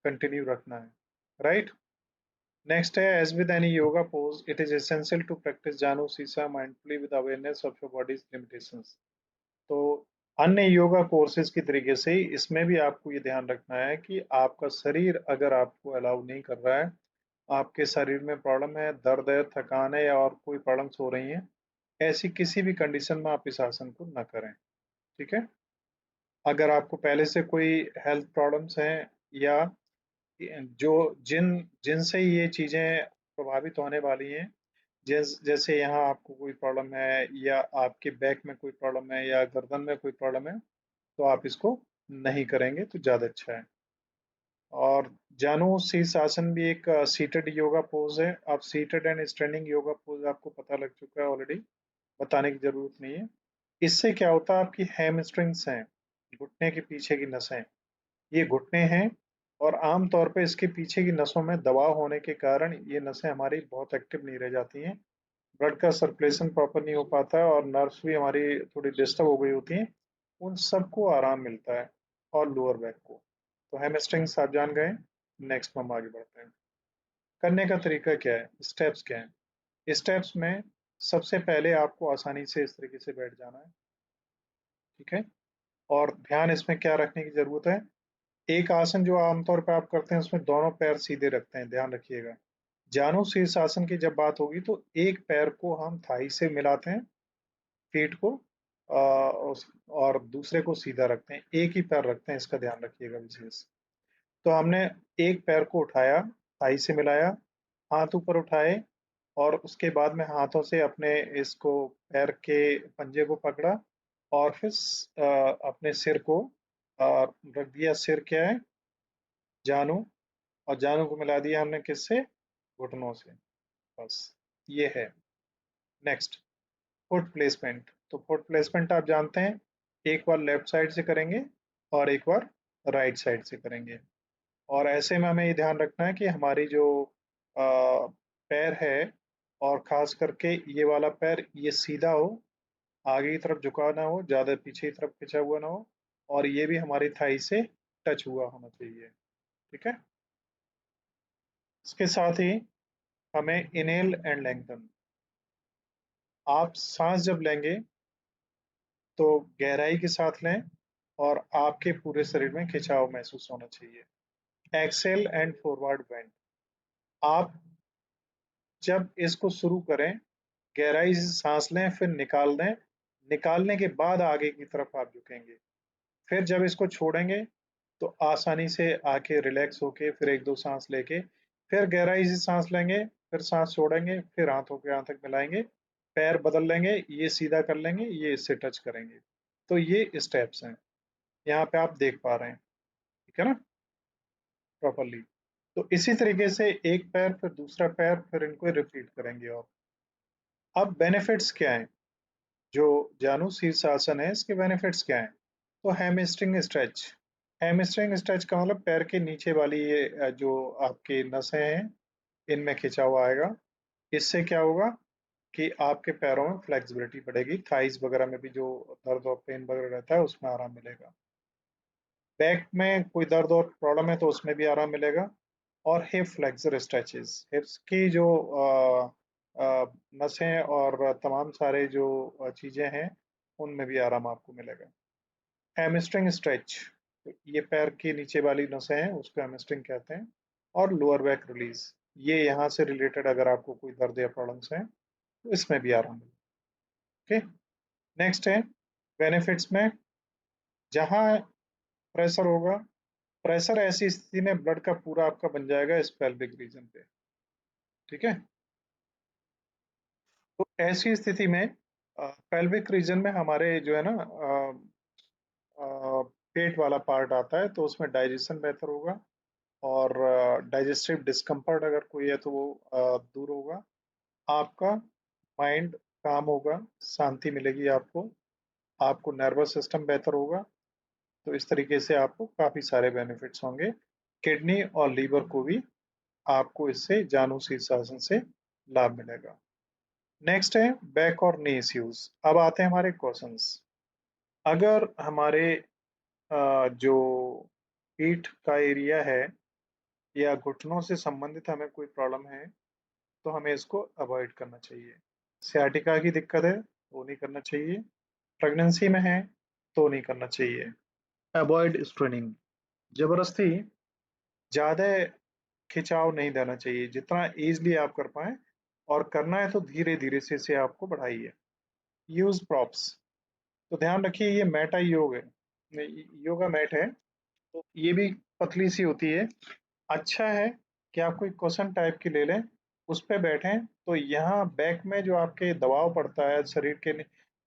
कंटिन्यू रखना है, राइट। नेक्स्ट है, as with any yoga pose it is essential to practice Janu सीसा mindfully with awareness of your body's limitations. तो अन्य योगा कोर्सेज की तरीके से ही इसमें भी आपको ये ध्यान रखना है कि आपका शरीर अगर आपको अलाउ नहीं कर रहा है, आपके शरीर में प्रॉब्लम है, दर्द है, थकान है या और कोई प्रॉब्लम्स हो रही हैं, ऐसी किसी भी कंडीशन में आप इस आसन को न करें। ठीक है? अगर आपको पहले से कोई हेल्थ प्रॉब्लम्स हैं या जो जिन जिनसे ये चीज़ें प्रभावित होने वाली हैं, जैसे यहाँ आपको कोई प्रॉब्लम है या आपके बैक में कोई प्रॉब्लम है या गर्दन में कोई प्रॉब्लम है, तो आप इसको नहीं करेंगे तो ज़्यादा अच्छा है। और जानु शीर्षासन भी एक सीटेड योगा पोज है। आप seated and standing yoga pose आपको पता लग चुका है ऑलरेडी, बताने की ज़रूरत नहीं है। इससे क्या होता है, आपकी हैमस्ट्रिंग्स हैं, घुटने के पीछे की नसें, ये घुटने हैं और आम तौर पे इसके पीछे की नसों में दबाव होने के कारण ये नसें हमारी बहुत एक्टिव नहीं रह जाती हैं। ब्लड का सर्कुलेशन प्रॉपर नहीं हो पाता है और नर्व्स भी हमारी थोड़ी डिस्टर्ब हो गई होती हैं। उन सबको आराम मिलता है और लोअर बैक को। तो हैमस्ट्रिंग्स आप जान गए। नेक्स्ट हम आगे बढ़ते हैं। करने का तरीका क्या है, स्टेप्स क्या है। स्टेप्स में सबसे पहले आपको आसानी से इस तरीके से बैठ जाना है। ठीक है? और ध्यान इसमें क्या रखने की जरूरत है, एक आसन जो आमतौर पर आप करते हैं उसमें दोनों पैर सीधे रखते हैं, ध्यान रखिएगा। जानु शीर्षासन की जब बात होगी तो एक पैर को हम थाई से मिलाते हैं, फीट को, और दूसरे को सीधा रखते हैं, एक ही पैर रखते हैं, इसका ध्यान रखिएगा विशेष। तो हमने एक पैर को उठाया, थाई से मिलाया, हाथ ऊपर उठाए और उसके बाद में हाथों से अपने इसको पैर के पंजे को पकड़ा और फिर अपने सिर को रख दिया। सिर क्या है, जानू, और जानू को मिला दिया हमने किससे, घुटनों से। बस ये है। Next, foot placement. तो फुट प्लेसमेंट आप जानते हैं, एक बार लेफ्ट साइड से करेंगे और एक बार राइट साइड से करेंगे। और ऐसे में हमें ये ध्यान रखना है कि हमारी जो पैर है, और खास करके ये वाला पैर ये सीधा हो, आगे की तरफ झुका ना हो, ज़्यादा पीछे की तरफ खिंचा हुआ ना हो, और ये भी हमारी थाई से टच हुआ होना चाहिए। ठीक है? इसके साथ ही हमें इनहेल एंड लेंथन। आप सांस जब लेंगे तो गहराई के साथ लें और आपके पूरे शरीर में खिंचाव महसूस होना चाहिए। Exhale and forward bend. आप जब इसको शुरू करें, गहराई से सांस लें, फिर निकाल दें, निकालने के बाद आगे की तरफ आप झुकेंगे। फिर जब इसको छोड़ेंगे तो आसानी से आके रिलैक्स होके फिर एक दो सांस लेके फिर गहराई से सांस लेंगे, फिर सांस छोड़ेंगे, फिर हाथों के यहाँ तक मिलाएंगे, पैर बदल लेंगे, ये सीधा कर लेंगे, ये इससे टच करेंगे। तो ये स्टेप्स हैं, यहाँ पे आप देख पा रहे हैं। ठीक है ना, प्रॉपरली। तो इसी तरीके से एक पैर फिर दूसरा पैर, फिर इनको रिपीट करेंगे। और अब बेनिफिट्स क्या हैं, जो जानु शीर्षासन है इसके बेनिफिट्स क्या हैं। तो हैमस्ट्रिंग स्ट्रेच। हैमस्ट्रिंग स्ट्रेच का मतलब पैर के नीचे वाली ये जो आपकी नसें हैं, इनमें खिंचाव आएगा। इससे क्या होगा कि आपके पैरों में फ्लेक्सिबिलिटी बढ़ेगी, थाइज वगैरह में भी जो दर्द और पेन वगैरह रहता है उसमें आराम मिलेगा। बैक में कोई दर्द और प्रॉब्लम है तो उसमें भी आराम मिलेगा। और हिप फ्लेक्सर स्ट्रेचेस, हिप्स की जो नसें और तमाम सारे जो चीज़ें हैं उनमें भी आराम आपको मिलेगा। हैमस्ट्रिंग स्ट्रेच, तो ये पैर की नीचे वाली नसें हैं उसको हैमस्ट्रिंग कहते हैं। और लोअर बैक रिलीज, ये यहाँ से रिलेटेड अगर आपको कोई दर्द या प्रॉब्लम्स हैं तो इसमें भी आराम मिलेगा। ओके, नेक्स्ट है बेनिफिट्स में, जहाँ प्रेशर होगा, प्रेशर ऐसी स्थिति में ब्लड का पूरा आपका बन जाएगा इस पेल्विक रीजन पे। ठीक है? तो ऐसी स्थिति में पेल्विक रीजन में हमारे जो है ना पेट वाला पार्ट आता है, तो उसमें डाइजेशन बेहतर होगा और डाइजेस्टिव डिस्कम्फर्ट अगर कोई है तो वो दूर होगा। आपका माइंड काम होगा, शांति मिलेगी आपको, आपको नर्वस सिस्टम बेहतर होगा। तो इस तरीके से आपको काफ़ी सारे बेनिफिट्स होंगे। किडनी और लीवर को भी आपको इससे जानु शीर्षासन से लाभ मिलेगा। नेक्स्ट है बैक और नी इश्यूज। अब आते हैं हमारे क्वेश्चंस। अगर हमारे जो पीठ का एरिया है या घुटनों से संबंधित हमें कोई प्रॉब्लम है तो हमें इसको अवॉइड करना चाहिए। सियाटिका की दिक्कत है वो नहीं करना चाहिए। प्रेगनेंसी में है तो नहीं करना चाहिए। अवॉइड स्ट्रेनिंग, जबरदस्ती ज़्यादा खिंचाव नहीं देना चाहिए, जितना ईज़िली आप कर पाएँ, और करना है तो धीरे-धीरे से इसे आपको बढ़ाइए। यूज़ प्रॉप्स, तो ध्यान रखिए ये मैटा योग है, नहीं, योगा मैट है, तो ये भी पतली सी होती है। अच्छा है कि आप कोई क्वेश्चन टाइप की ले लें, उस पे बैठें, तो यहाँ बैक में जो आपके दबाव पड़ता है शरीर के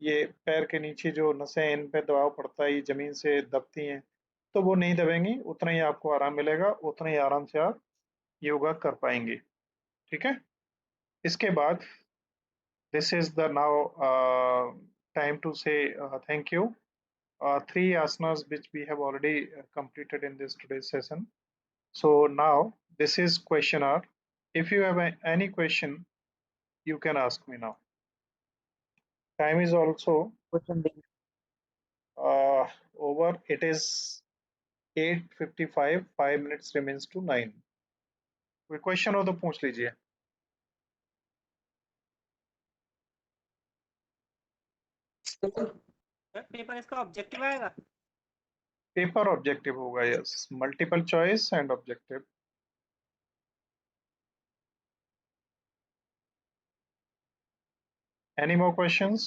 ये पैर के नीचे जो नसें हैं, इन पे दबाव पड़ता है, ये ज़मीन से दबती हैं, तो वो नहीं दबेंगी, उतना ही आपको आराम मिलेगा, उतना ही आराम से आप योगा कर पाएँगे, ठीक है? इसके बाद this is the now time to say thank you. Three asanas which we have already completed in this today's session. So now this is question hour. If you have any question, you can ask me now. Time is also question देखिए। over. It is 8:55. 5 minutes remains to 9. कोई क्वेश्चन हो तो पूछ लीजिए। पेपर इसका ऑब्जेक्टिव आएगा। पेपर ऑब्जेक्टिव होगा, yes, multiple choice and objective. Any more questions?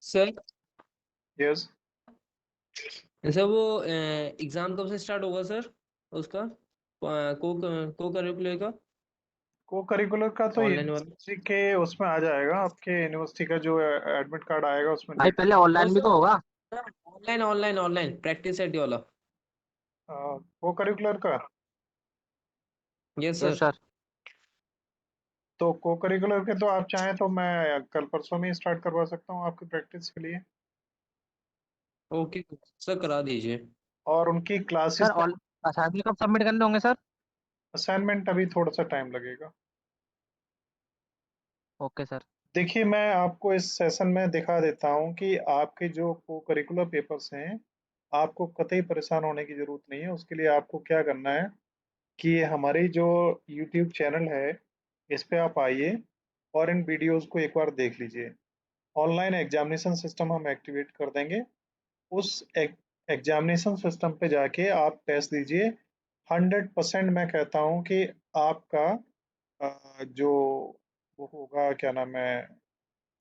Sir Yes. Sir वो एग्जाम कब से स्टार्ट होगा सर उसका को को करिकुलर का को करिकुलर का तो ऑनलाइन वाला यूनिवर्सिटी के उसमें आ जाएगा, आपके यूनिवर्सिटी का जो एडमिट कार्ड आएगा उसमें भाई पहले ऑनलाइन भी तो होगा। Online online online practice set वाला। को करिकुलर का। Yes yes sir. सर। तो को करिकुलर के तो आप चाहें तो मैं कल परसों में स्टार्ट करवा सकता हूँ आपकी प्रैक्टिस के लिए, ओके सर करा दीजिए। और उनकी क्लासेस। सर असाइनमेंट कब सबमिट करने होंगे सर? असाइनमेंट अभी थोड़ा सा टाइम लगेगा। Okay sir. देखिए मैं आपको इस सेशन में दिखा देता हूँ कि आपके जो को करिकुलर पेपर्स हैं, आपको कतई परेशान होने की ज़रूरत नहीं है। उसके लिए आपको क्या करना है कि हमारी जो यूट्यूब चैनल है, इस पे आप आइए और इन वीडियोस को एक बार देख लीजिए। ऑनलाइन एग्जामिनेशन सिस्टम हम एक्टिवेट कर देंगे, उस एग्जामिनेशन सिस्टम पे जाके आप टेस्ट दीजिए। 100% मैं कहता हूँ कि आपका जो वो होगा, क्या नाम है,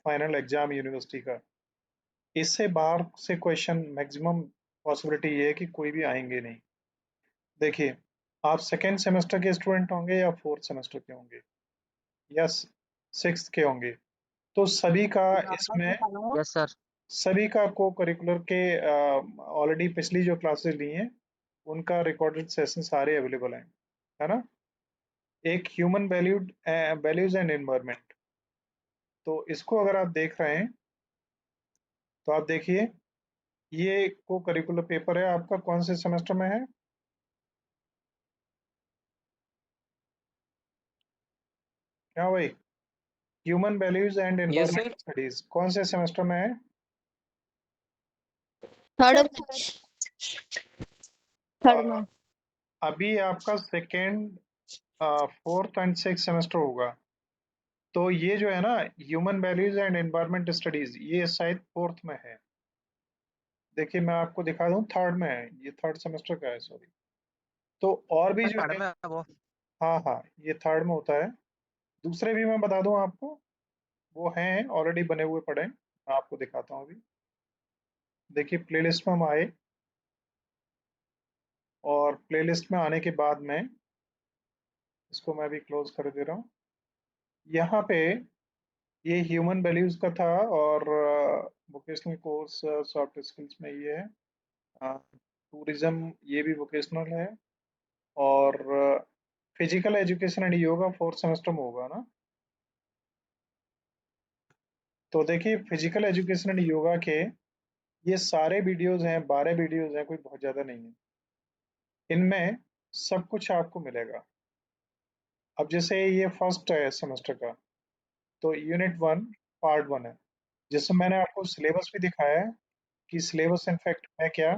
फाइनल एग्जाम यूनिवर्सिटी का, इससे बाहर से क्वेश्चन मैक्सिमम पॉसिबिलिटी ये है कि कोई भी आएंगे नहीं। देखिए, आप सेकेंड सेमेस्टर के स्टूडेंट होंगे या फोर्थ सेमेस्टर के होंगे या सिक्स के होंगे, तो सभी का इसमें, यस सर। सभी का को करिकुलर के ऑलरेडी पिछली जो क्लासेस ली हैं उनका रिकॉर्डेड सेशन सारे अवेलेबल हैं, है ना? एक ह्यूमन वैल्यूज एंड एनवायरनमेंट, तो इसको अगर आप देख रहे हैं तो आप देखिए, ये को करिकुलर पेपर है आपका, कौन से सेमेस्टर में है? क्या भाई? Human values and yes sir. Environment studies कौन से सेमेस्टर में है? थर्ड अ, में। अभी आपका second, fourth and six semester होगा, तो ये जो है ना, human values and environment studies, ये शायद फोर्थ में है। देखिए मैं आपको दिखा दूं, थर्ड में है, ये थर्ड सेमेस्टर का है, सॉरी। तो और भी जो थर्ड है, में है वो। हाँ हाँ, ये थर्ड में होता है। दूसरे भी मैं बता दूं आपको, वो हैं ऑलरेडी बने हुए पड़े हैं, मैं आपको दिखाता हूँ अभी। देखिए प्लेलिस्ट में हम आए, और प्लेलिस्ट में आने के बाद में इसको मैं भी क्लोज कर दे रहा हूँ। यहाँ पे ये ह्यूमन वैल्यूज का था, और वोकेशनल कोर्स सॉफ्ट स्किल्स में ये है, टूरिज्म ये भी वोकेशनल है, और physical education and yoga fourth semester में होगा ना। तो देखिए फिजिकल एजुकेशन एंड योगा के ये सारे वीडियोस हैं, 12 वीडियोस हैं, कोई बहुत ज़्यादा नहीं है। इनमें सब कुछ आपको मिलेगा। अब जैसे ये फर्स्ट है सेमेस्टर का, तो यूनिट 1 पार्ट 1 है, जिसमें मैंने आपको सिलेबस भी दिखाया है कि सिलेबस इनफैक्ट है क्या।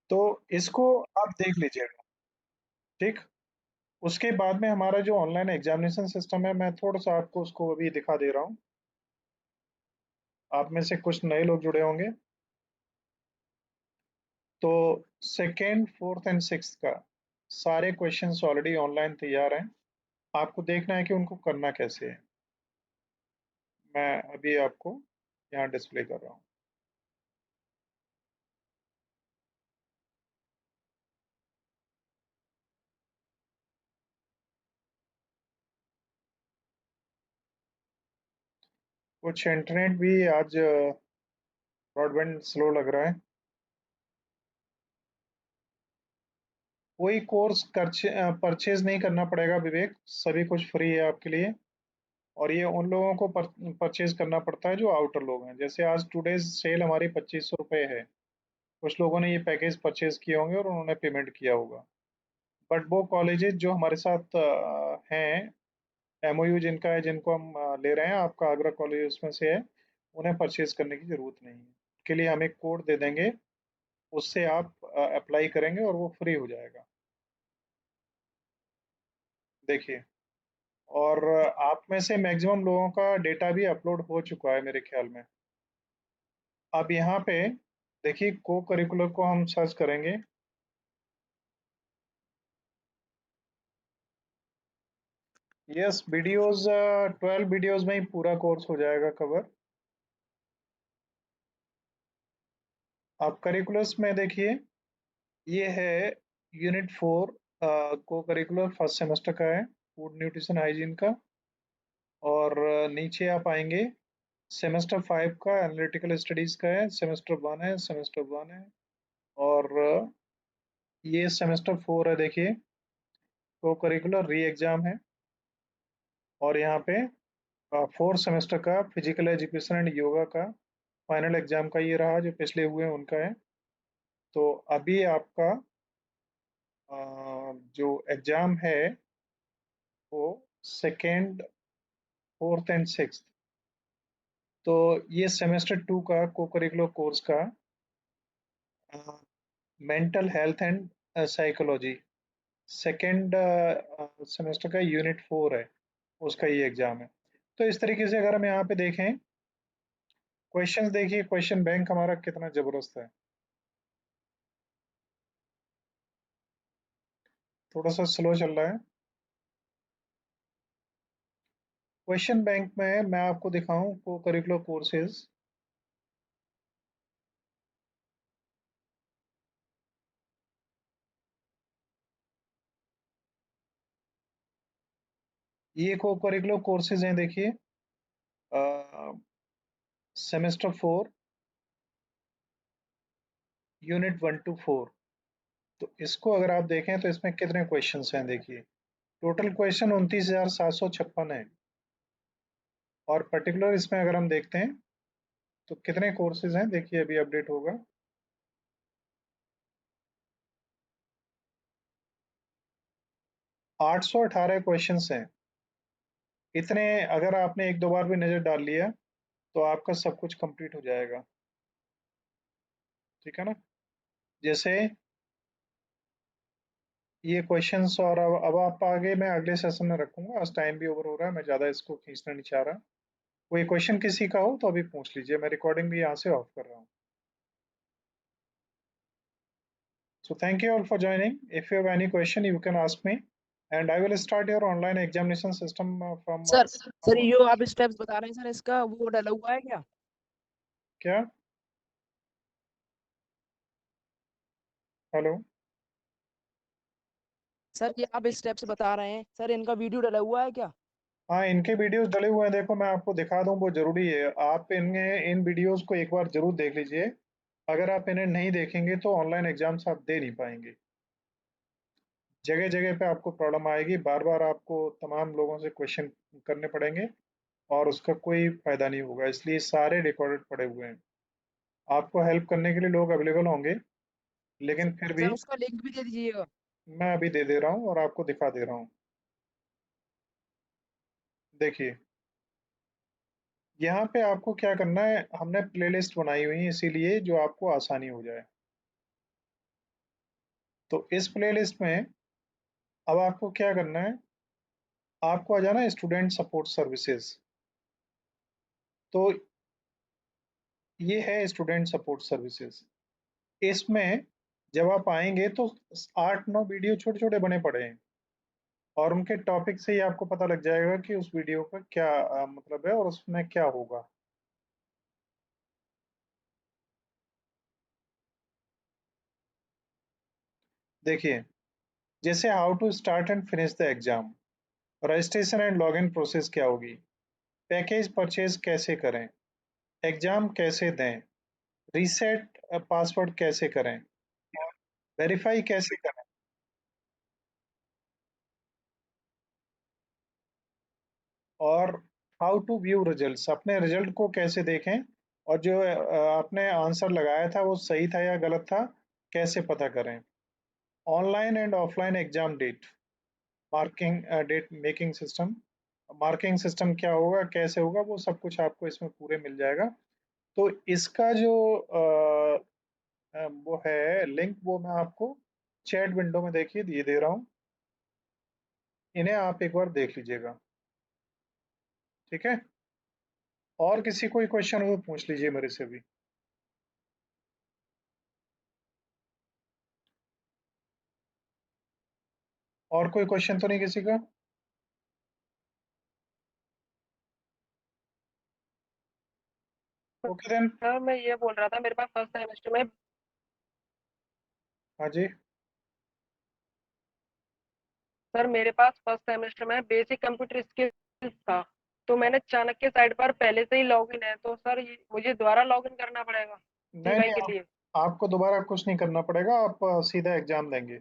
तो इसको आप देख लीजिएगा, ठीक। उसके बाद में हमारा जो ऑनलाइन एग्जामिनेशन सिस्टम है, मैं थोड़ा सा आपको उसको अभी दिखा दे रहा हूँ। आप में से कुछ नए लोग जुड़े होंगे। तो सेकेंड, फोर्थ एंड सिक्स्थ का सारे क्वेश्चंस ऑलरेडी ऑनलाइन तैयार हैं। आपको देखना है कि उनको करना कैसे है। मैं अभी आपको यहाँ डिस्प्ले कर रहा हूँ। कुछ इंटरनेट भी आज ब्रॉडबैंड स्लो लग रहा है। कोई कोर्स परचेज नहीं करना पड़ेगा विवेक, सभी कुछ फ्री है आपके लिए। और ये उन लोगों को परचेज करना पड़ता है जो आउटर लोग हैं। जैसे आज टुडेज सेल हमारी 2500 रुपये है। कुछ लोगों ने ये पैकेज परचेज किए होंगे और उन्होंने पेमेंट किया होगा। बट वो कॉलेजेस जो हमारे साथ हैं, एमओयू जिनका है, जिनको हम ले रहे हैं, आपका आगरा कॉलेज उसमें से है, उन्हें परचेज करने की ज़रूरत नहीं है। के लिए हम एक कोड दे देंगे, उससे आप अप्लाई करेंगे और वो फ्री हो जाएगा। देखिए, और आप में से मैक्सिमम लोगों का डेटा भी अपलोड हो चुका है मेरे ख्याल में। अब यहाँ पे देखिए, को करिकुलर को हम सर्च करेंगे। यस, वीडियोस 12 वीडियोस में ही पूरा कोर्स हो जाएगा कवर। अब करिकुलर्स में देखिए, ये है यूनिट 4 को करिकुलर फर्स्ट सेमेस्टर का है, फूड न्यूट्रिशन हाइजीन का। और नीचे आप आएंगे, सेमेस्टर 5 का एनालिटिकल स्टडीज का है, सेमेस्टर 1 है, सेमेस्टर 1 है। और ये सेमेस्टर 4 है। देखिए, को करिकुलर री एग्जाम है। और यहाँ पे फोर्थ सेमेस्टर का फिजिकल एजुकेशन एंड योगा का फाइनल एग्जाम का ये रहा, जो पिछले हुए हैं उनका है। तो अभी आपका जो एग्जाम है वो सेकेंड, फोर्थ एंड सिक्स्थ। तो ये सेमेस्टर 2 का को करिकुलर कोर्स का mental health and psychology, second semester का यूनिट 4 है, उसका ये एग्जाम है। तो इस तरीके से अगर हम यहाँ पे देखें, क्वेश्चंस देखिए, क्वेश्चन बैंक हमारा कितना जबरदस्त है। थोड़ा सा स्लो चल रहा है। क्वेश्चन बैंक में मैं आपको दिखाऊं को करिकुलर कोर्सेज। ये को करिकुलर कोर्सेज हैं, देखिए, सेमेस्टर 4 यूनिट 1 to 4। तो इसको अगर आप देखें तो इसमें कितने क्वेश्चंस हैं, देखिए, टोटल क्वेश्चन 29,756 है। और पर्टिकुलर इसमें अगर हम देखते हैं तो कितने कोर्सेज हैं, देखिए अभी अपडेट होगा। 818 क्वेश्चंस हैं। इतने अगर आपने एक दो बार भी नजर डाल लिया तो आपका सब कुछ कंप्लीट हो जाएगा। ठीक है ना। जैसे ये क्वेश्चंस, और अब आप आगे मैं अगले सेशन में रखूंगा, आज टाइम भी ओवर हो रहा है, मैं ज़्यादा इसको खींचना नहीं चाह रहा। कोई क्वेश्चन किसी का हो तो अभी पूछ लीजिए, मैं रिकॉर्डिंग भी यहाँ से ऑफ कर रहा हूँ। So thank you all for joining. If you have any question, you can ask me, and I will start your online examination system from sir ये जो आप स्टेप्स बता रहे हैं सर, इसका वो डला हुआ है क्या? क्या? हेलो। सर ये आप स्टेप्स बता रहे हैं सर, इनका वीडियो डला हुआ है क्या? हाँ, इनके वीडियोस डले हुए हैं, देखो मैं आपको दिखा दूं, वो जरूरी है। आप इन वीडियोस को एक बार जरूर देख लीजिए। अगर आप इन्हें नहीं देखेंगे तो ऑनलाइन एग्जाम्स आप दे नहीं पाएंगे। जगह जगह पे आपको प्रॉब्लम आएगी, बार बार आपको तमाम लोगों से क्वेश्चन करने पड़ेंगे और उसका कोई फायदा नहीं होगा। इसलिए सारे रिकॉर्डेड पड़े हुए हैं। आपको हेल्प करने के लिए लोग अवेलेबल होंगे, लेकिन फिर भी सर उसका लिंक भी दे दीजिएगा। मैं अभी दे दे रहा हूँ और आपको दिखा दे रहा हूँ। देखिए, यहाँ पे आपको क्या करना है, हमने प्लेलिस्ट बनाई हुई है इसीलिए, जो आपको आसानी हो जाए। तो इस प्लेलिस्ट में अब आपको क्या करना है, आपको आ जाना स्टूडेंट सपोर्ट सर्विसेज। तो ये है स्टूडेंट सपोर्ट सर्विसेज। इसमें जब आप आएंगे तो 8-9 वीडियो छोटे छोटे बने पड़े हैं और उनके टॉपिक से ही आपको पता लग जाएगा कि उस वीडियो का क्या मतलब है और उसमें क्या होगा। देखिए, जैसे how to start and finish the exam, registration and login process क्या होगी, पैकेज परचेज कैसे करें, एग्जाम कैसे दें, रीसेट पासवर्ड कैसे करें, वेरीफाई कैसे करें, और हाउ टू व्यू रिजल्ट्स, अपने रिजल्ट को कैसे देखें, और जो आपने आंसर लगाया था वो सही था या गलत था कैसे पता करें, online and offline exam date, marking date making system, marking system क्या होगा कैसे होगा वो सब कुछ आपको इसमें पूरे मिल जाएगा। तो इसका जो वो है लिंक, वो मैं आपको चैट विंडो में देखिए ये दे रहा हूँ, इन्हें आप एक बार देख लीजिएगा, ठीक है। और किसी कोई क्वेश्चन हो तो पूछ लीजिए मेरे से भी। और कोई क्वेश्चन तो नहीं किसी का? Okay then. सर मैं ये बोल रहा था, मेरे पास फर्स्ट सेमेस्टर में हाँ जी। सर मेरे पास फर्स्ट सेमेस्टर में बेसिक कंप्यूटर स्किल्स था, तो मैंने चाणक्य साइट पर पहले से ही लॉगिन है, तो सर मुझे दोबारा लॉगिन करना पड़ेगा नहीं सीवाई नहीं, के लिए? आपको दोबारा कुछ नहीं करना पड़ेगा, आप सीधा एग्जाम देंगे,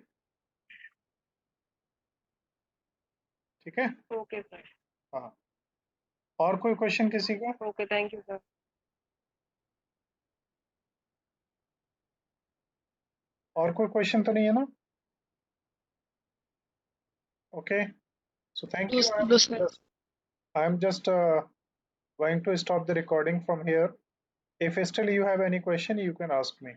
ठीक है। Okay sir. हाँ, और कोई क्वेश्चन किसी का? Okay, thank you sir. और कोई क्वेश्चन तो नहीं है ना? Okay, so thank you. I'm just going to stop the recording from here. If still you have any question, you can ask me.